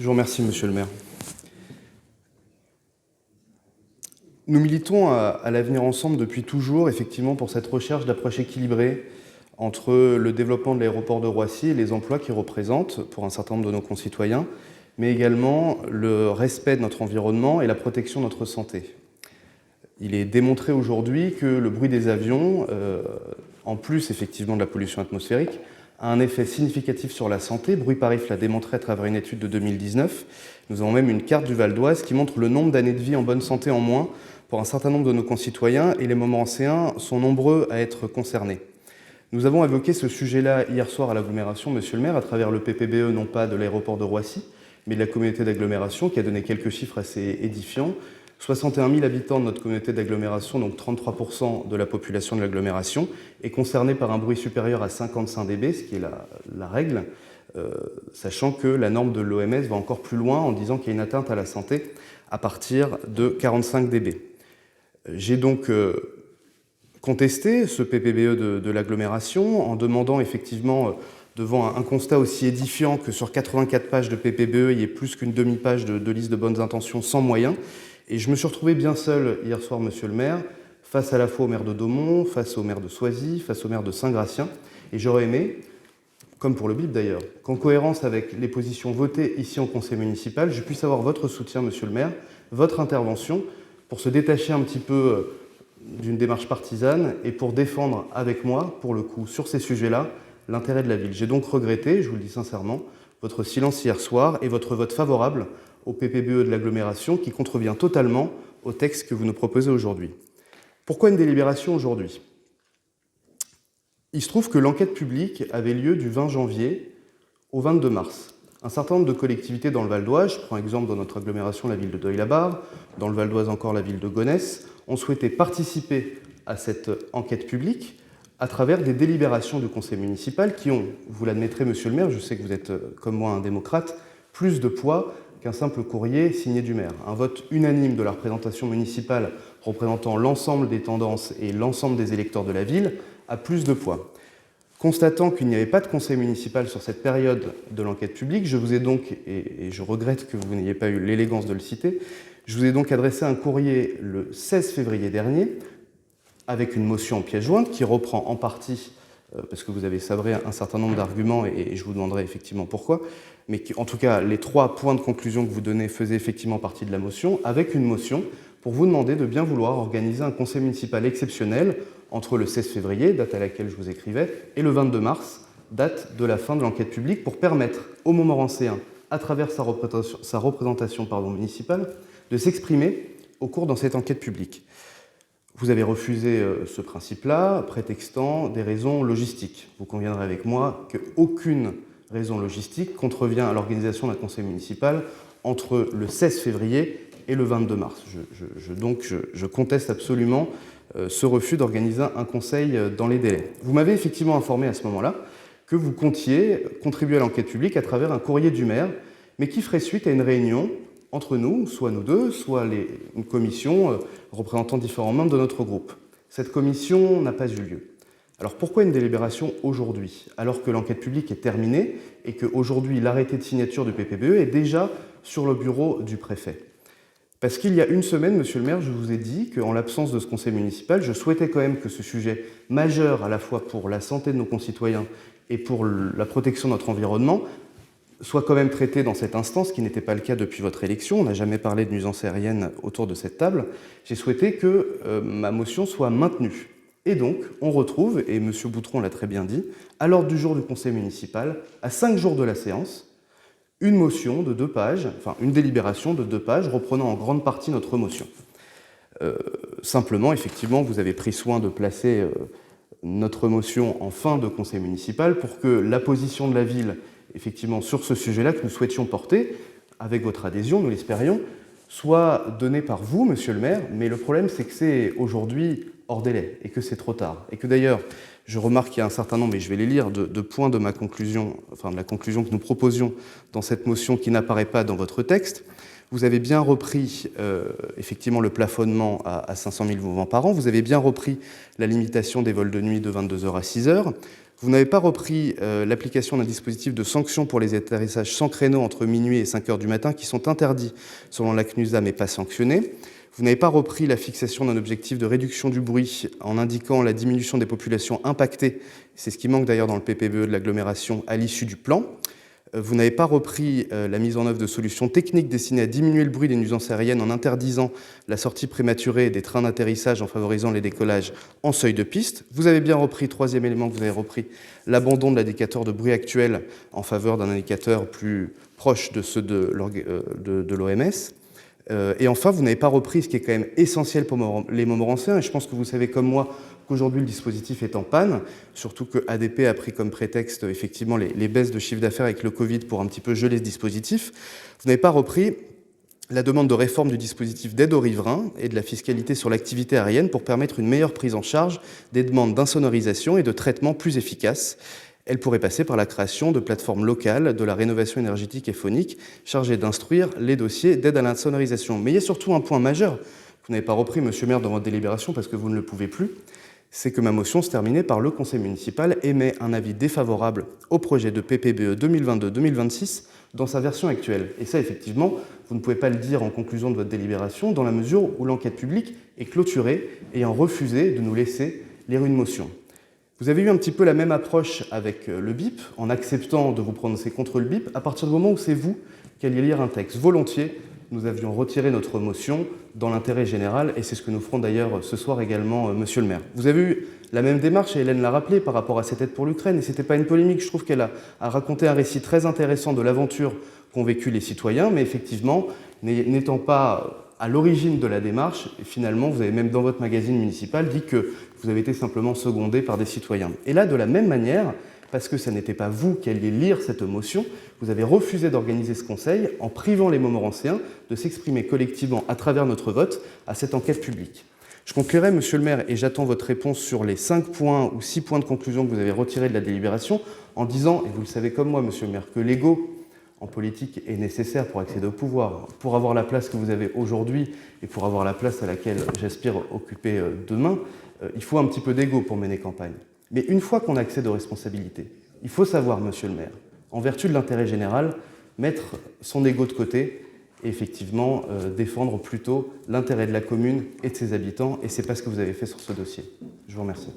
vous remercie, monsieur le maire. Nous militons à l'Avenir Ensemble depuis toujours, effectivement, pour cette recherche d'approche équilibrée entre le développement de l'aéroport de Roissy et les emplois qu'il représente pour un certain nombre de nos concitoyens, mais également le respect de notre environnement et la protection de notre santé. Il est démontré aujourd'hui que le bruit des avions, en plus effectivement de la pollution atmosphérique, a un effet significatif sur la santé. Bruit Paris l'a démontré à travers une étude de 2019. Nous avons même une carte du Val d'Oise qui montre le nombre d'années de vie en bonne santé en moins pour un certain nombre de nos concitoyens, et les Montmorençéens sont nombreux à être concernés. Nous avons évoqué ce sujet-là hier soir à l'agglomération, monsieur le maire, à travers le PPBE, non pas de l'aéroport de Roissy, mais de la communauté d'agglomération, qui a donné quelques chiffres assez édifiants. 61 000 habitants de notre communauté d'agglomération, donc 33% de la population de l'agglomération, est concernée par un bruit supérieur à 55 dB, ce qui est la règle, sachant que la norme de l'OMS va encore plus loin en disant qu'il y a une atteinte à la santé à partir de 45 dB. J'ai donc contesté ce PPBE de l'agglomération en demandant effectivement, devant un constat aussi édifiant que sur 84 pages de PPBE, il y ait plus qu'une demi-page de liste de bonnes intentions sans moyens. Et je me suis retrouvé bien seul hier soir, monsieur le maire, face à la fois au maire de Daumont, face au maire de Soisy, face au maire de Saint-Gratien. Et j'aurais aimé, comme pour le BIP d'ailleurs, qu'en cohérence avec les positions votées ici en conseil municipal, je puisse avoir votre soutien, monsieur le maire, votre intervention, pour se détacher un petit peu d'une démarche partisane et pour défendre avec moi, pour le coup, sur ces sujets-là, l'intérêt de la ville. J'ai donc regretté, je vous le dis sincèrement, votre silence hier soir et votre vote favorable au PPBE de l'agglomération qui contrevient totalement au texte que vous nous proposez aujourd'hui. Pourquoi une délibération aujourd'hui ? Il se trouve que l'enquête publique avait lieu du 20 janvier au 22 mars. Un certain nombre de collectivités dans le Val d'Oise, je prends exemple dans notre agglomération la ville de Deuil-la-Barre, dans le Val d'Oise encore la ville de Gonesse, ont souhaité participer à cette enquête publique à travers des délibérations du conseil municipal qui ont, vous l'admettrez monsieur le maire, je sais que vous êtes comme moi un démocrate, plus de poids qu'un simple courrier signé du maire. Un vote unanime de la représentation municipale représentant l'ensemble des tendances et l'ensemble des électeurs de la ville a plus de poids. Constatant qu'il n'y avait pas de conseil municipal sur cette période de l'enquête publique, je vous ai donc, et je regrette que vous n'ayez pas eu l'élégance de le citer, je vous ai donc adressé un courrier le 16 février dernier avec une motion en pièce jointe qui reprend en partie, parce que vous avez sabré un certain nombre d'arguments et je vous demanderai effectivement pourquoi, mais qui, en tout cas, les 3 points de conclusion que vous donnez faisaient effectivement partie de la motion, avec une motion pour vous demander de bien vouloir organiser un conseil municipal exceptionnel entre le 16 février, date à laquelle je vous écrivais, et le 22 mars, date de la fin de l'enquête publique, pour permettre aux Montmorençéens, à travers sa représentation municipale, de s'exprimer au cours de cette enquête publique. Vous avez refusé ce principe-là, prétextant des raisons logistiques. Vous conviendrez avec moi qu'aucune raison logistique contrevient à l'organisation d'un conseil municipal entre le 16 février et le 22 mars. Donc je conteste absolument ce refus d'organiser un conseil dans les délais. Vous m'avez effectivement informé à ce moment-là que vous comptiez contribuer à l'enquête publique à travers un courrier du maire, mais qui ferait suite à une réunion entre nous, soit nous deux, soit une commission représentant différents membres de notre groupe. Cette commission n'a pas eu lieu. Alors pourquoi une délibération aujourd'hui, alors que l'enquête publique est terminée et qu'aujourd'hui l'arrêté de signature du PPBE est déjà sur le bureau du préfet ? Parce qu'il y a une semaine, monsieur le maire, je vous ai dit qu'en l'absence de ce conseil municipal, je souhaitais quand même que ce sujet majeur à la fois pour la santé de nos concitoyens et pour la protection de notre environnement soit quand même traité dans cette instance, qui n'était pas le cas depuis votre élection. On n'a jamais parlé de nuisances aériennes autour de cette table. J'ai souhaité que ma motion soit maintenue. Et donc, on retrouve, et M. Boutron l'a très bien dit, à l'ordre du jour du conseil municipal, à 5 jours de la séance, une motion de 2 pages, enfin une délibération de 2 pages, reprenant en grande partie notre motion. Simplement, effectivement, vous avez pris soin de placer notre motion en fin de conseil municipal pour que la position de la ville, effectivement, sur ce sujet-là que nous souhaitions porter, avec votre adhésion, nous l'espérions, soit donnée par vous, monsieur le maire, mais le problème, c'est que c'est aujourd'hui hors délai, et que c'est trop tard. Et que d'ailleurs, je remarque qu'il y a un certain nombre, et je vais les lire, de points de ma conclusion, enfin de la conclusion que nous proposions dans cette motion qui n'apparaît pas dans votre texte. Vous avez bien repris effectivement le plafonnement à 500 000 mouvements par an. Vous avez bien repris la limitation des vols de nuit de 22 h à 6 h. Vous n'avez pas repris l'application d'un dispositif de sanction pour les atterrissages sans créneau entre minuit et 5 h du matin qui sont interdits selon la CNUSA mais pas sanctionnés. Vous n'avez pas repris la fixation d'un objectif de réduction du bruit en indiquant la diminution des populations impactées. C'est ce qui manque d'ailleurs dans le PPBE de l'agglomération à l'issue du plan. Vous n'avez pas repris la mise en œuvre de solutions techniques destinées à diminuer le bruit des nuisances aériennes en interdisant la sortie prématurée des trains d'atterrissage en favorisant les décollages en seuil de piste. Vous avez bien repris, troisième élément que vous avez repris, l'abandon de l'indicateur de bruit actuel en faveur d'un indicateur plus proche de ceux de l'OMS. Et enfin, vous n'avez pas repris ce qui est quand même essentiel pour les Montmorenciens, et je pense que vous savez comme moi qu'aujourd'hui le dispositif est en panne, surtout que ADP a pris comme prétexte effectivement les baisses de chiffre d'affaires avec le Covid pour un petit peu geler ce dispositif. Vous n'avez pas repris la demande de réforme du dispositif d'aide aux riverains et de la fiscalité sur l'activité aérienne pour permettre une meilleure prise en charge des demandes d'insonorisation et de traitement plus efficaces. Elle pourrait passer par la création de plateformes locales de la rénovation énergétique et phonique chargées d'instruire les dossiers d'aide à l'insonorisation. Mais il y a surtout un point majeur que vous n'avez pas repris, monsieur le maire, dans votre délibération parce que vous ne le pouvez plus, c'est que ma motion se terminait par le conseil municipal émet un avis défavorable au projet de PPBE 2022-2026 dans sa version actuelle. Et ça, effectivement, vous ne pouvez pas le dire en conclusion de votre délibération dans la mesure où l'enquête publique est clôturée ayant refusé de nous laisser lire une motion. Vous avez eu un petit peu la même approche avec le BIP, en acceptant de vous prononcer contre le BIP, à partir du moment où c'est vous qui alliez lire un texte. Volontiers, nous avions retiré notre motion dans l'intérêt général, et c'est ce que nous ferons d'ailleurs ce soir également, monsieur le maire. Vous avez eu la même démarche, et Hélène l'a rappelé, par rapport à cette aide pour l'Ukraine, et ce n'était pas une polémique. Je trouve qu'elle a raconté un récit très intéressant de l'aventure qu'ont vécu les citoyens, mais effectivement, n'étant pas à l'origine de la démarche, et finalement, vous avez même dans votre magazine municipal dit que vous avez été simplement secondé par des citoyens. Et là, de la même manière, parce que ce n'était pas vous qui alliez lire cette motion, vous avez refusé d'organiser ce conseil en privant les Montmorenciens de s'exprimer collectivement à travers notre vote à cette enquête publique. Je conclurai, monsieur le maire, et j'attends votre réponse sur les 5 points ou 6 points de conclusion que vous avez retirés de la délibération, en disant, et vous le savez comme moi, monsieur le maire, que l'ego en politique est nécessaire pour accéder au pouvoir. Pour avoir la place que vous avez aujourd'hui et pour avoir la place à laquelle j'aspire occuper demain, il faut un petit peu d'ego pour mener campagne. Mais une fois qu'on accède aux responsabilités, il faut savoir, monsieur le maire, en vertu de l'intérêt général, mettre son ego de côté et effectivement défendre plutôt l'intérêt de la commune et de ses habitants, et c'est pas ce que vous avez fait sur ce dossier. Je vous remercie.